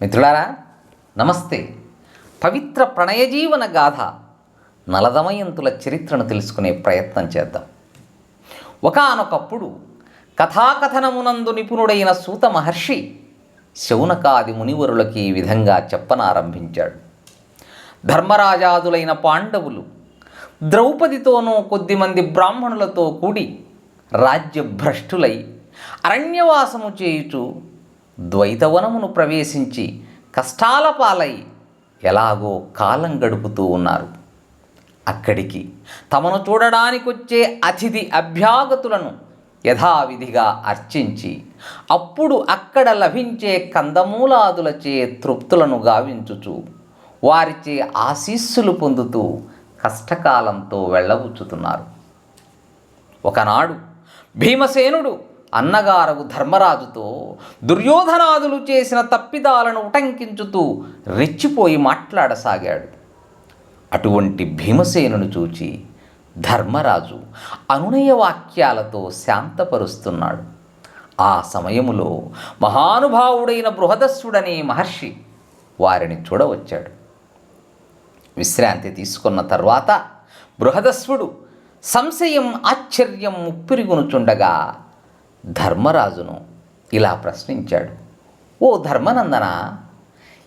మిత్రులారా నమస్తే. పవిత్ర ప్రణయజీవన గాథ నలదమయంతుల చరిత్రను తెలుసుకునే ప్రయత్నం చేద్దాం. ఒకానొకప్పుడు కథాకథనమునందు నిపుణుడైన సూత మహర్షి శౌనకాది మునివరులకి ఈ విధంగా చెప్పనారంభించాడు. ధర్మరాజాదులైన పాండవులు ద్రౌపదితోనూ కొద్దిమంది బ్రాహ్మణులతో కూడి రాజ్యభ్రష్టులై అరణ్యవాసము చేయుచు ద్వైతవనమును ప్రవేశించి కష్టాల పాలై ఎలాగో కాలం గడుపుతూ ఉన్నారు. అక్కడికి తమను చూడడానికొచ్చే అతిథి అభ్యాగతులను యథావిధిగా అర్చించి అప్పుడు అక్కడ లభించే కందమూలాదులచే తృప్తులను గావించుచు వారిచే ఆశీస్సులు పొందుతూ కష్టకాలంతో వెళ్ళబుచ్చుతున్నారు. ఒకనాడు భీమసేనుడు అన్నగారగు ధర్మరాజుతో దుర్యోధనాదులు చేసిన తప్పిదాలను ఉటంకించుతూ రెచ్చిపోయి మాట్లాడసాగాడు. అటువంటి భీమసేనును చూచి ధర్మరాజు అనునయ వాక్యాలతో శాంతపరుస్తున్నాడు. ఆ సమయములో మహానుభావుడైన బృహదస్సుడనే మహర్షి వారిని చూడవచ్చాడు. విశ్రాంతి తీసుకున్న తర్వాత బృహదస్సుడు సంశయం ఆశ్చర్యం ముప్పిరిగొనుచుండగా ధర్మరాజును ఇలా ప్రశ్నించాడు. ఓ ధర్మనందన,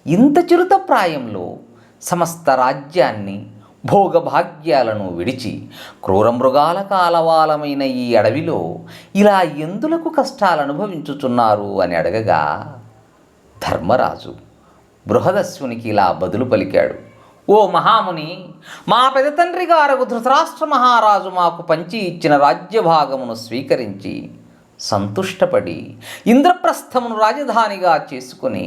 ఇంత చిరుత ప్రాయంలో సమస్త రాజ్యాన్ని భోగభాగ్యాలను విడిచి క్రూరమృగాల కాలవాలమైన ఈ అడవిలో ఇలా ఎందులకు కష్టాలు అనుభవించుచున్నారు అని అడగగా ధర్మరాజు బృహదస్సునికి ఇలా బదులు పలికాడు. ఓ మహాముని, మా పెదతండ్రి గారగు ధృతరాష్ట్ర మహారాజు మాకు పంచి ఇచ్చిన రాజ్యభాగమును స్వీకరించి సంతుష్టపడి ఇంద్రప్రస్థమును రాజధానిగా చేసుకుని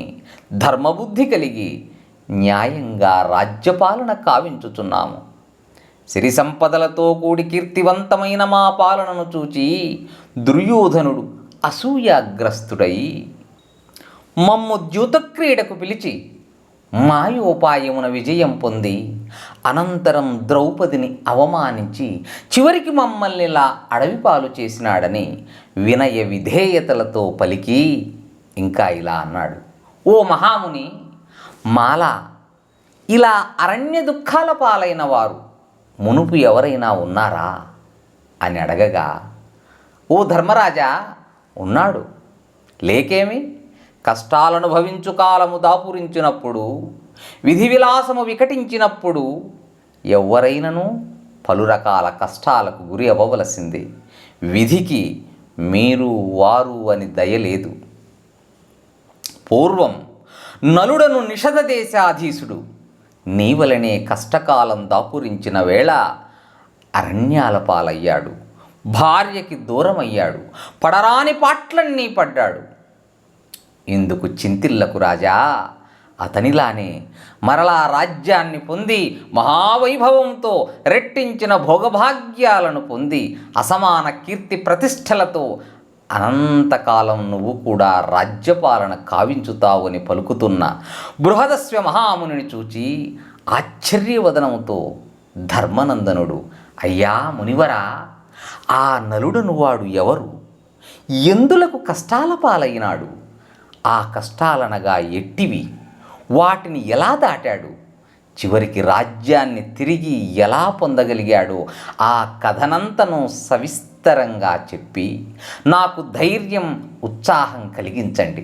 ధర్మబుద్ధి కలిగి న్యాయంగా రాజ్యపాలన కావించుచున్నాము. సిరి సంపదలతో కూడి కీర్తివంతమైన మా పాలనను చూచి దుర్యోధనుడు అసూయాగ్రస్తుడై మమ్ము ద్యూతక్రీడకు పిలిచి మాయోపాయమున విజయం పొంది అనంతరం ద్రౌపదిని అవమానించి చివరికి మమ్మల్ని ఇలా అడవిపాలు చేసినాడని వినయ విధేయతలతో పలికి ఇంకా ఇలా అన్నాడు. ఓ మహాముని, మాల ఇలా అరణ్య దుఃఖాల పాలైన వారు మునుపు ఎవరైనా ఉన్నారా అని అడగగా ఓ ధర్మరాజా, ఉన్నాడు, లేకేమి? కష్టాలను భవించు కాలము దాపురించినప్పుడు విధి విలాసము వికటించినప్పుడు ఎవరైనను పలు రకాల కష్టాలకు గురి అవ్వవలసిందే. విధికి మీరు వారు అని దయలేదు. పూర్వం నలుడను నిషధ దేశాధీశుడు నీవలనే కష్టకాలం దాపురించిన వేళ అరణ్యాల పాలయ్యాడు, భార్యకి దూరమయ్యాడు, పడరాని పాట్లన్నీ పడ్డాడు. ఇందుకు చింతిల్లకు రాజా, అతనిలానే మరలా రాజ్యాన్ని పొంది మహావైభవంతో రెట్టించిన భోగభాగ్యాలను పొంది అసమాన కీర్తి ప్రతిష్టలతో అనంతకాలం నువ్వు కూడా రాజ్యపాలన కావించుతావని పలుకుతున్న బృహదస్వ మహామునిని చూచి ఆశ్చర్యవదనముతో ధర్మనందనుడు, అయ్యా మునివరా, ఆ నలుడను వాడు ఎవరు? ఎందులకు కష్టాల పాలైనాడు? ఆ కష్టాలనగా ఎట్టివి? వాటిని ఎలా దాటాడు? చివరికి రాజ్యాన్ని తిరిగి ఎలా పొందగలిగాడో ఆ కథనంతను సవిస్తరంగా చెప్పి నాకు ధైర్యం ఉత్సాహం కలిగించండి.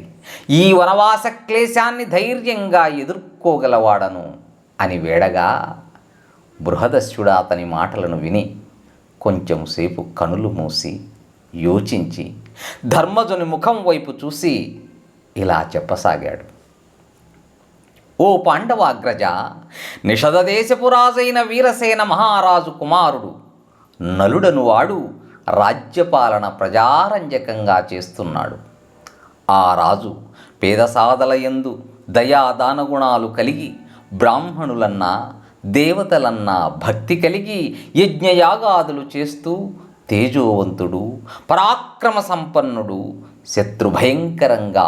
ఈ వనవాస క్లేశాన్ని ధైర్యంగా ఎదుర్కోగలవాడను అని వేడగా బృహదస్యుడు అతని మాటలను విని కొంచెంసేపు కనులు మూసి యోచించి ధర్మజుని ముఖం వైపు చూసి ఇలా చెప్పసాగాడు. ఓ పాండవాగ్రజ, నిషధదేశపు రాజైన వీరసేన మహారాజు కుమారుడు నలుడను వాడు రాజ్యపాలన ప్రజారంజకంగా చేస్తున్నాడు. ఆ రాజు పేదసాదలయందు దయాదానగుణాలు కలిగి బ్రాహ్మణులన్నా దేవతలన్నా భక్తి కలిగి యజ్ఞయాగాదులు చేస్తూ తేజోవంతుడు, పరాక్రమ సంపన్నుడు, శత్రుభయంకరంగా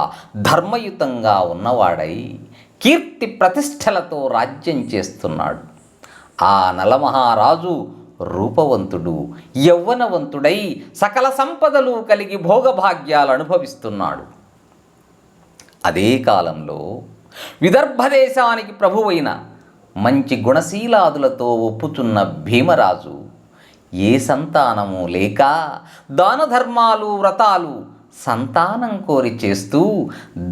ధర్మయుతంగా ఉన్నవాడై కీర్తి ప్రతిష్టలతో రాజ్యం చేస్తున్నాడు. ఆ నలమహారాజు రూపవంతుడు, యవ్వనవంతుడై సకల సంపదలు కలిగి భోగభాగ్యాలు అనుభవిస్తున్నాడు. అదే కాలంలో విదర్భ దేశానికి ప్రభువైన మంచి గుణశీలాదులతో ఒప్పుచున్న భీమరాజు ఏ సంతానము లేక దాన ధర్మాలు వ్రతాలు సంతానం కోరి చేస్తూ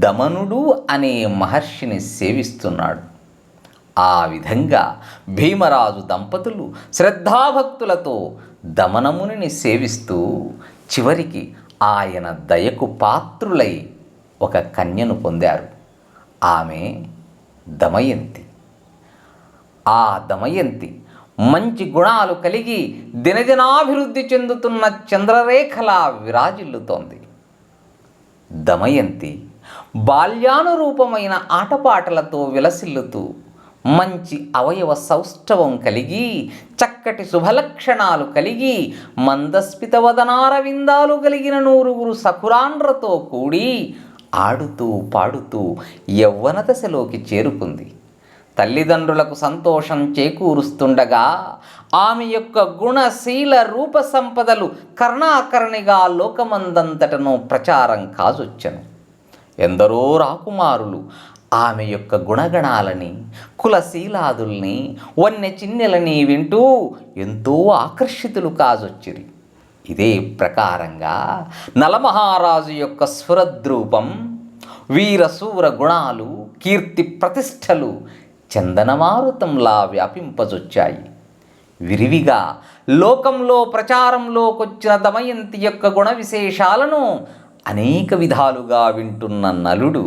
దమనుడు అనే మహర్షిని సేవిస్తున్నాడు. ఆ విధంగా భీమరాజు దంపతులు శ్రద్ధాభక్తులతో దమనమునిని సేవిస్తూ చివరికి ఆయన దయకు పాత్రులై ఒక కన్యను పొందారు. ఆమె దమయంతి. ఆ దమయంతి మంచి గుణాలు కలిగి దినదినాభివృద్ధి చెందుతున్న చంద్రరేఖలా విరాజిల్లుతోంది. దమయంతి బాల్యానురూపమైన ఆటపాటలతో విలసిల్లుతూ మంచి అవయవ సౌష్ఠవం కలిగి చక్కటి శుభలక్షణాలు కలిగి మందస్మిత వదనారవిందాలు కలిగిన 9 సకురాండ్రతో కూడి ఆడుతూ పాడుతూ యవ్వన దశలోకి చేరుకుంది. తల్లిదండ్రులకు సంతోషం చేకూరుస్తుండగా ఆమె యొక్క గుణశీల రూప సంపదలు కర్ణాకర్ణిగా లోకమందంతటను ప్రచారం కాజొచ్చెను. ఎందరో రాకుమారులు ఆమె యొక్క గుణగణాలని, కులశీలాదుల్ని, వన్య చిన్నెలని వింటూ ఎంతో ఆకర్షితులు కాజొచ్చిరి. ఇదే ప్రకారంగా నలమహారాజు యొక్క స్ఫురద్రూపం, వీరశూర గుణాలు, కీర్తి ప్రతిష్టలు చందనమారుతంలా వ్యాపింపజొచ్చాయి. విరివిగా లోకంలో ప్రచారంలోకొచ్చిన దమయంతి యొక్క గుణ విశేషాలను అనేక విధాలుగా వింటున్న నలుడు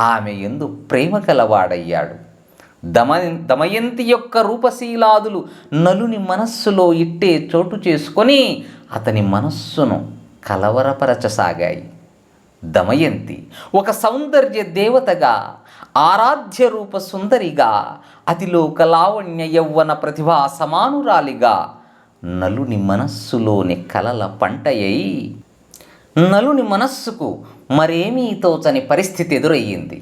ఆమె యందు ప్రేమ కలవాడయ్యాడు. దమయంతి యొక్క రూపశీలాదులు నలుని మనస్సులో ఇట్టే చోటు చేసుకొని అతని మనస్సును కలవరపరచసాగాయి. దమయంతి ఒక సౌందర్య దేవతగా, ఆరాధ్య రూప సుందరిగా, అతిలోక లావణ్య యవ్వన ప్రతిభా సమానురాలిగా నలుని మనస్సులోని కలల పంటయ్యి నలుని మనస్సుకు మరేమీ తోచని పరిస్థితి ఎదురయ్యింది.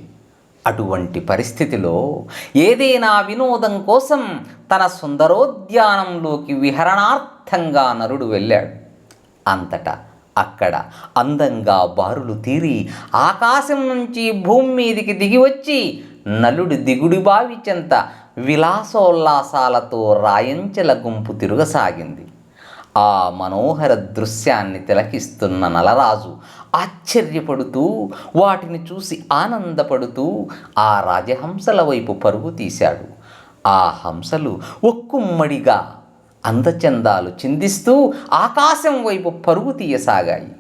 అటువంటి పరిస్థితిలో ఏదైనా వినోదం కోసం తన సుందరోద్యానంలోకి విహరణార్థంగా నలుడు వెళ్ళాడు. అంతటా అక్కడ అందంగా బారులు తీరి ఆకాశం నుంచి భూమి మీదికి దిగివచ్చి నలుడి దిగుడి బావి చెంత విలాసోల్లాసాలతో రాయంచెల గుంపు తిరుగసాగింది. ఆ మనోహర దృశ్యాన్ని తిలకిస్తున్న నలరాజు ఆశ్చర్యపడుతూ వాటిని చూసి ఆనందపడుతూ ఆ రాజహంసల వైపు పరుగు తీశాడు. ఆ హంసలు ఒక్కుమ్మడిగా అందచందాలు చిందిస్తూ ఆకాశం వైపు పరుగు తీయసాగాయి.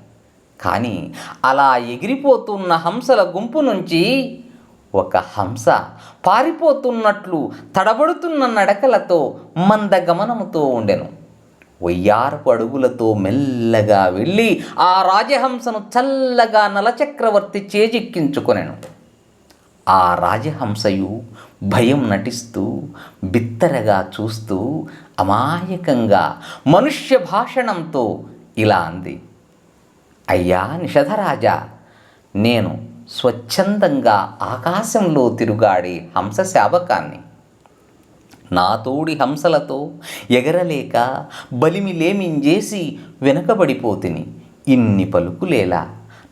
కానీ అలా ఎగిరిపోతున్న హంసల గుంపు నుంచి ఒక హంస పారిపోతున్నట్లు తడబడుతున్న నడకలతో మందగమనముతో ఉండెను. వయ్యారపు అడుగులతో మెల్లగా వెళ్ళి ఆ రాజహంసను చల్లగా నలచక్రవర్తి చేజిక్కించుకొనెను. ఆ రాజహంసయు భయం నటిస్తూ బిత్తరగా చూస్తూ అమాయకంగా మనుష్య భాషణంతో ఇలా అంది: అయ్యా నిషధరాజా, నేను స్వచ్ఛందంగా ఆకాశంలో తిరుగాడే హంస శాబకాన్ని. నా తోడి హంసలతో ఎగరలేక బలిమి లేమింజేసి వెనకబడిపోతిని. ఇన్ని పలుకులేలా,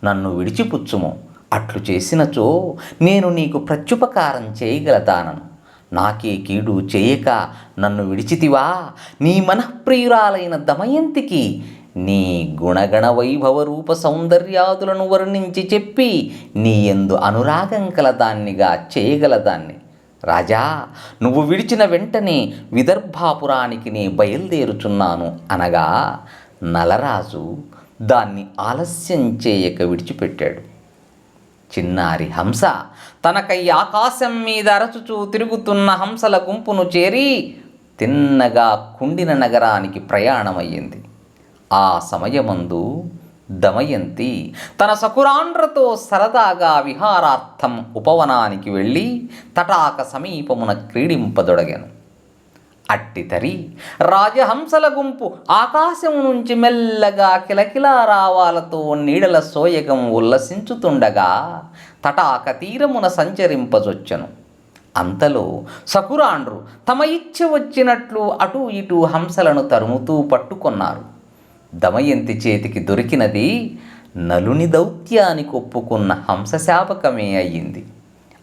నన్ను విడిచిపుచ్చుము. అట్లు చేసినచో నేను నీకు ప్రత్యుపకారం చేయగలదానను. నాకే కీడు చేయక నన్ను విడిచితివా? నీ మనఃప్రియురాలైన దమయంతికి నీ గుణగణ వైభవ రూప సౌందర్యాదులను వర్ణించి చెప్పి నీ యందు అనురాగం కలదాన్నిగా చేయగలదాన్ని. రాజా, నువ్వు విడిచిన వెంటనే విదర్భాపురానికి నే బయలుదేరుచున్నాను అనగా నలరాజు దాన్ని ఆలస్యం చేయక విడిచిపెట్టాడు. చిన్నారి హంస తనకై ఆకాశం మీద అరచుచూ తిరుగుతున్న హంసల గుంపును చేరి తిన్నగా కుండిన నగరానికి ప్రయాణమయ్యింది. ఆ సమయమందు దమయంతి తన సకురాండ్రతో సరదాగా విహారార్థం ఉపవనానికి వెళ్ళి తటాక సమీపమున క్రీడింపదొడగెను. అట్టితరి రాజహంసల గుంపు ఆకాశము నుంచి మెల్లగా కిలకిలా రావాలతో నీడల సోయగం ఉల్లసించుతుండగా తటాక తీరమున సంచరింపజొచ్చెను. అంతలో సకురాండ్రు తమ ఇచ్చ వచ్చినట్లు అటూ ఇటూ హంసలను తరుముతూ పట్టుకొన్నారు. దమయంతి చేతికి దొరికినది నలుని దౌత్యానికి ఒప్పుకున్న హంసశాపకమే అయ్యింది.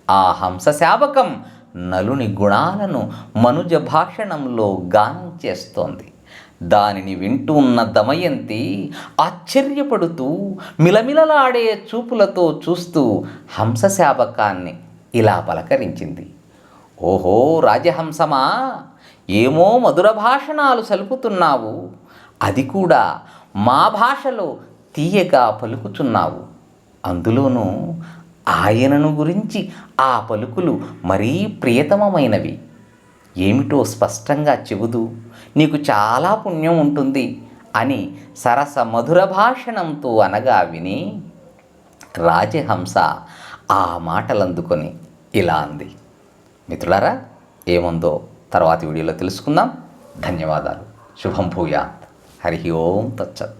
ఆ హంస శాబకం నలుని గుణాలను మనుజ భాషణంలో గానం చేస్తోంది. దానిని వింటూ ఉన్న దమయంతి ఆశ్చర్యపడుతూ మిలమిలలాడే చూపులతో చూస్తూ హంస శాబకాన్ని ఇలా పలకరించింది. ఓహో రాజహంసమా, ఏమో మధుర భాషణాలు సలుపుతున్నావు, అది కూడా మా భాషలో తీయగా పలుకుచున్నావు. అందులోనూ ఆయనను గురించి ఆ పలుకులు మరీ ప్రియతమమైనవి. ఏమిటో స్పష్టంగా చెబుదు, నీకు చాలా పుణ్యం ఉంటుంది అని సరస మధుర భాషణంతో అనగా విని రాజహంస ఆ మాటలందుకొని ఇలా అంది. మిత్రులారా, ఏముందో తర్వాతి వీడియోలో తెలుసుకుందాం. ధన్యవాదాలు. శుభం భూయాత్. హరి ఓం తచ్చత్.